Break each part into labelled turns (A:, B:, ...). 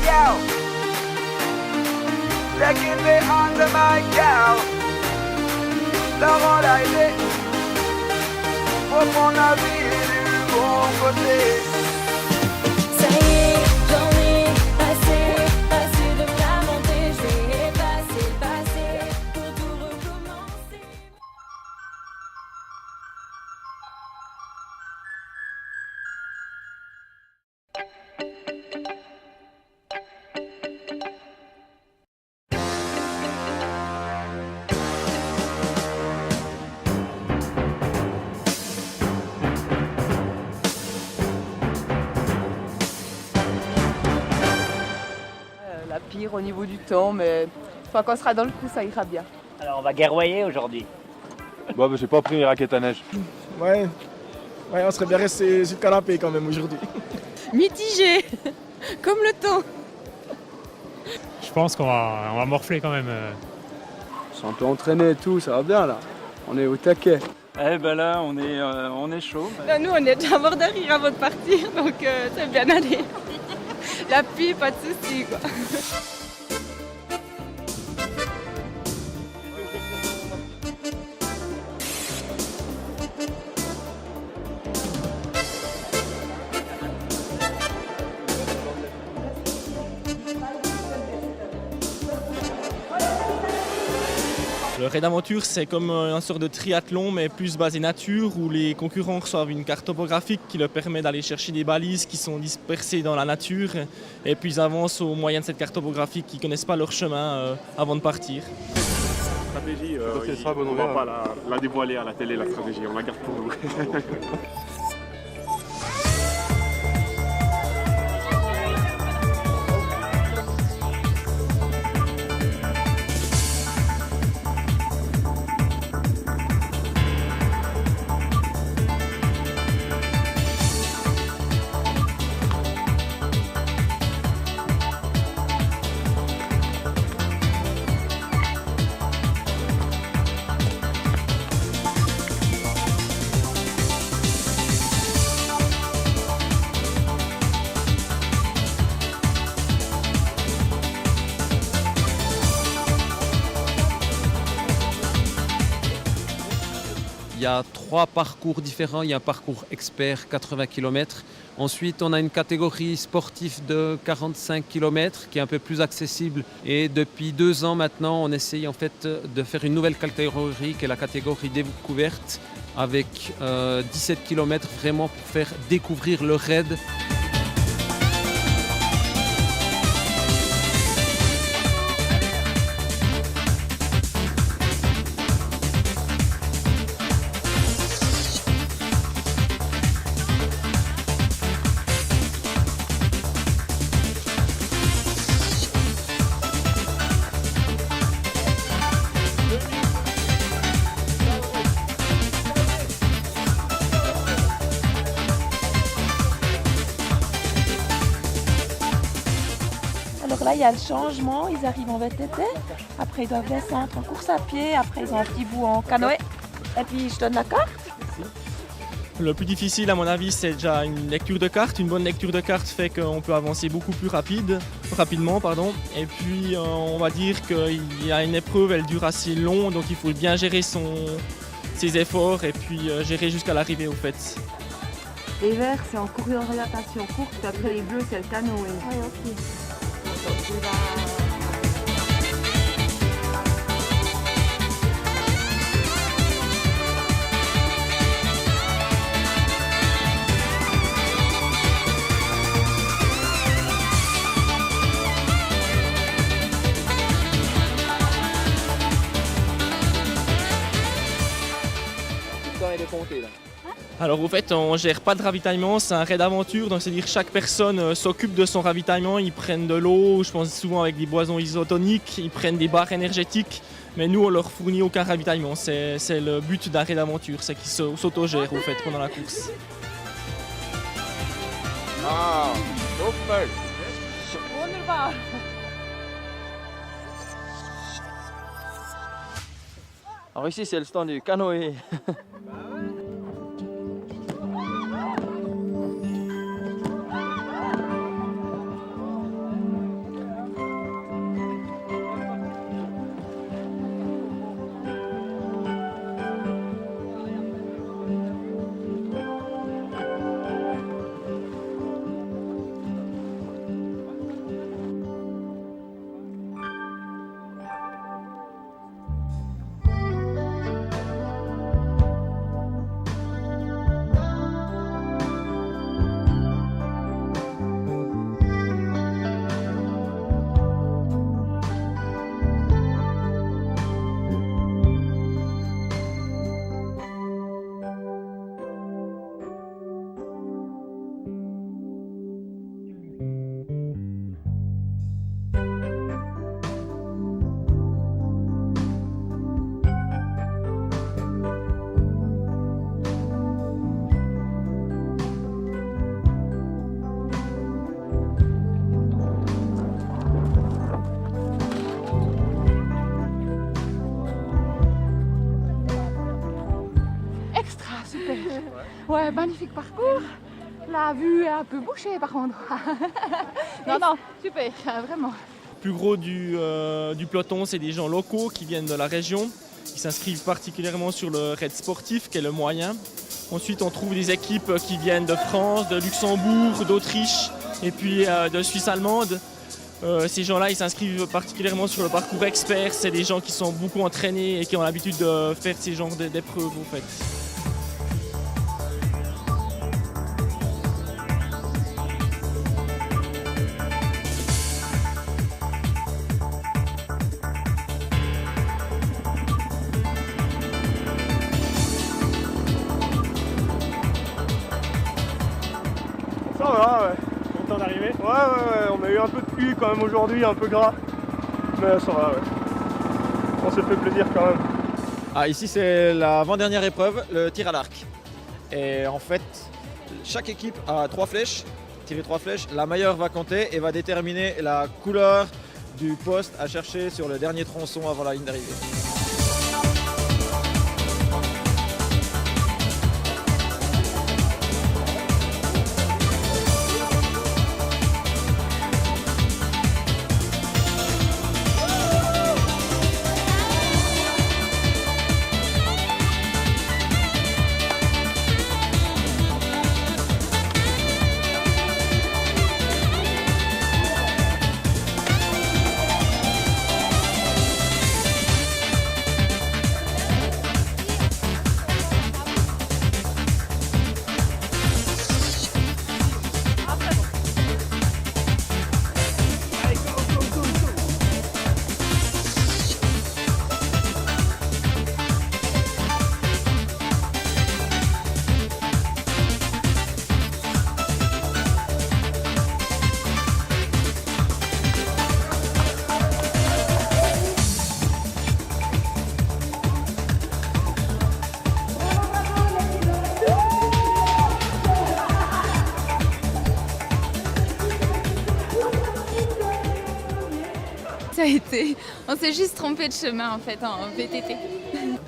A: yo. Taking me under my cow. Laurent Laillé, faut qu'on navigue du bon côté.
B: Ça y est, j'en ai assez de me lamenter. Je vais effacer le passé pour tout recommencer.
C: La pire au niveau du temps, mais quand on sera dans le coup, ça ira bien.
D: Alors on va guerroyer aujourd'hui.
E: Bon, bah, j'ai pas pris mes raquettes à neige.
F: Ouais, on serait bien resté sur le canapé quand même aujourd'hui.
G: Mitigé, comme le temps.
H: Je pense qu'on va morfler quand même.
I: On s'est un peu entraîné et tout, ça va bien là. On est au taquet.
E: Eh ben là, on est chaud.
G: Là, nous, on est déjà mort de rire avant de partir, donc c'est bien allé. La pluie, pas de soucis, quoi.
J: Le raid d'aventure, c'est comme une sorte de triathlon, mais plus basé nature, où les concurrents reçoivent une carte topographique qui leur permet d'aller chercher des balises qui sont dispersées dans la nature, et puis ils avancent au moyen de cette carte topographique, qui ne connaissent pas leur chemin avant de partir.
E: Stratégie, on ne va pas la dévoiler à la télé, la stratégie, on la garde pour nous.
K: Il y a 3 parcours différents. Il y a un parcours expert 80 km. Ensuite, on a une catégorie sportive de 45 km qui est un peu plus accessible. Et depuis 2 ans maintenant, on essaye en fait de faire une nouvelle catégorie qui est la catégorie découverte avec 17 km vraiment pour faire découvrir le raid.
L: Alors là, il y a le changement, ils arrivent en VTT, après ils doivent descendre en course à pied, après ils ont un petit bout en canoë, et puis je donne la carte.
J: Le plus difficile à mon avis, c'est déjà une lecture de carte. Une bonne lecture de carte fait qu'on peut avancer beaucoup plus rapidement. Et puis on va dire qu'il y a une épreuve, elle dure assez long, donc il faut bien gérer ses efforts et puis gérer jusqu'à l'arrivée au fait.
C: Les verts, c'est en orientation courte, après les bleus, c'est le canoë.
L: Ouais, ok.
J: Alors au fait, on ne gère pas de ravitaillement, c'est un raid d'aventure, donc c'est-à-dire chaque personne s'occupe de son ravitaillement, ils prennent de l'eau, je pense souvent avec des boissons isotoniques, ils prennent des barres énergétiques, mais nous on leur fournit aucun ravitaillement, c'est le but d'un raid d'aventure, c'est qu'ils s'autogèrent au fait pendant la course.
E: Ah, super.
C: Wunderbar.
I: Alors ici c'est le stand du canoë.
C: Ouais, magnifique parcours. La vue est un peu bouchée par contre. non, super, vraiment.
J: Le plus gros du peloton, c'est des gens locaux qui viennent de la région, qui s'inscrivent particulièrement sur le raid sportif, qui est le moyen. Ensuite, on trouve des équipes qui viennent de France, de Luxembourg, d'Autriche et puis de Suisse allemande. Ces gens-là, ils s'inscrivent particulièrement sur le parcours expert. C'est des gens qui sont beaucoup entraînés et qui ont l'habitude de faire ces genres d'épreuves, en fait.
F: Ça va, ouais. Content d'arriver? Ouais, on a eu un peu de pluie quand même aujourd'hui, un peu gras. Mais ça va, ouais. On s'est fait plaisir quand même.
M: Ah, ici c'est l'avant-dernière épreuve, le tir à l'arc. Et en fait, chaque équipe a 3 flèches, tirer 3 flèches. La meilleure va compter et va déterminer la couleur du poste à chercher sur le dernier tronçon avant la ligne d'arrivée.
G: Ça a été, on s'est juste trompé de chemin en fait en VTT.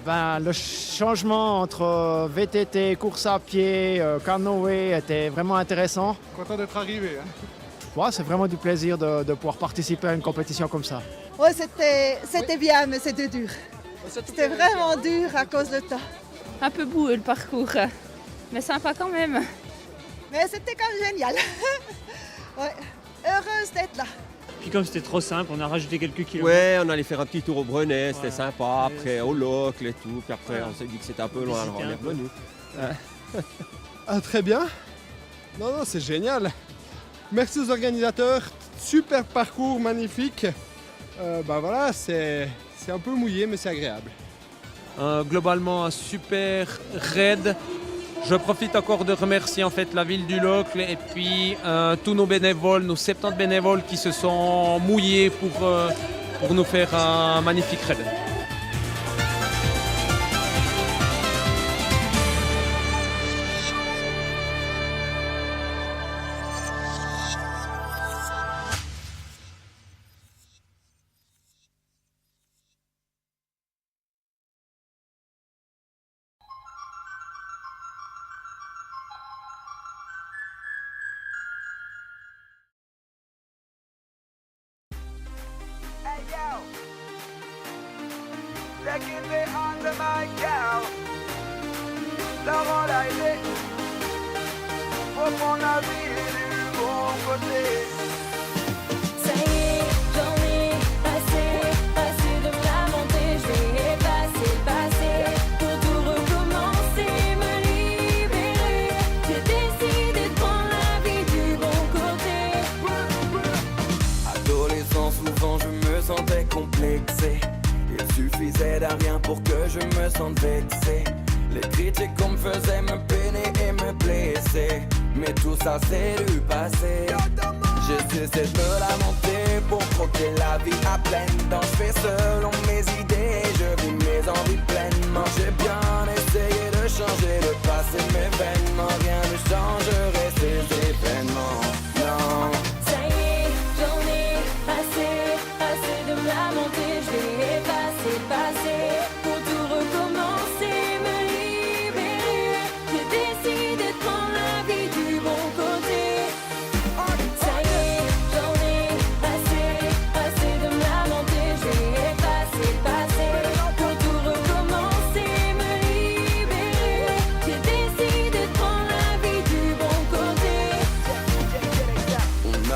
N: Le changement entre VTT, course à pied, canoë était vraiment intéressant.
F: Content d'être arrivé. Hein.
N: Ouais, c'est vraiment du plaisir de pouvoir participer à une compétition comme ça.
O: Ouais, c'était bien, mais c'était dur. C'était vraiment dur à cause de temps.
G: Un peu boueux le parcours, mais sympa quand même.
O: Mais c'était quand même génial. Ouais, heureuse d'être là.
P: Puis comme c'était trop simple, on a rajouté quelques kilomètres.
Q: Ouais, on allait faire un petit tour au Brenet, c'était sympa. Après au Locle et tout. Puis après, on s'est dit que c'était un peu loin, alors on est revenu.
F: Ah, très bien. Non, c'est génial. Merci aux organisateurs. Super parcours, magnifique. Voilà, c'est un peu mouillé, mais c'est agréable.
K: Globalement, un super raid. Je profite encore de remercier en fait la ville du Locle et puis tous nos bénévoles, nos 70 bénévoles qui se sont mouillés pour nous faire un magnifique raid.
A: Hey yo, taking me on the mic, yo. Laurent Laillé, faut qu'on navire du bon côté.
B: Ça y est, j'en ai assez de me lamenter. Je vais passer pour tout recommencer, me libérer. J'ai décidé de prendre la vie du bon côté.
R: Adolescent, souvent je me sentais complexé. Il suffisait d'un rien pour que je me sente vexé. Les critiques qu'on me faisait me peiner et me blesser. Mais tout ça c'est du passé. J'ai cessé de me lamenter pour croquer la vie à pleines dents. Je fais selon mes idées, je vis mes envies pleinement. J'ai bien essayé de changer le passé, mais vainement rien ne changerait ces événements. Non.
B: Ça y est, j'en ai assez de me lamenter. Je vais passer pour tout recommencer, me libérer. J'ai décidé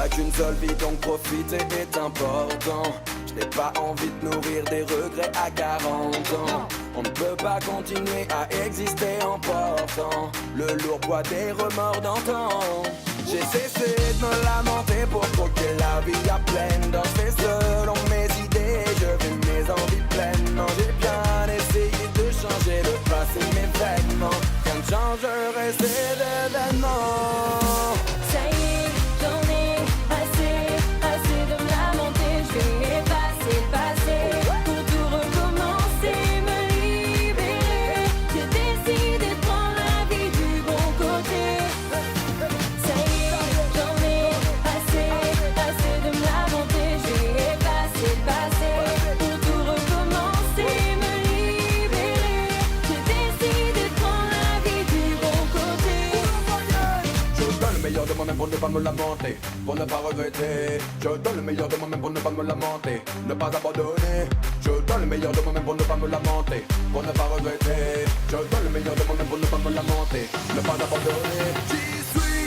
R: qu'une seule vie, donc profiter est important. Je n'ai pas envie de nourrir des regrets à 40 ans. On ne peut pas continuer à exister en portant le lourd poids des remords d'antan. J'ai cessé de me lamenter pour croquer la vie à pleine dents. Je fais selon mes idées, je vis mes envies pleines. Non, j'ai bien essayé de changer le passé, mes vêtements. Rien ne changerait ces événements.
B: Ça y est, j'en ai assez, assez de me lamenter. Je vais effacer le passé pour tout recommencer, me libérer. J'ai décidé de prendre la vie du bon côté. Ça y est, j'en ai assez, assez de me lamenter. Je vais effacer le passé pour tout recommencer, me libérer. J'ai décidé de prendre la vie du bon côté.
R: Je donne le meilleur de moi-même pour ne pas me lamenter, pour ne pas regretter. Je donne le meilleur de moi-même pour ne pas me lamenter, ne pas abandonner. Je donne le meilleur de moi-même pour ne pas me lamenter, pour ne pas regretter. Je donne le meilleur de moi-même pour ne pas me lamenter, ne pas abandonner. J'y suis.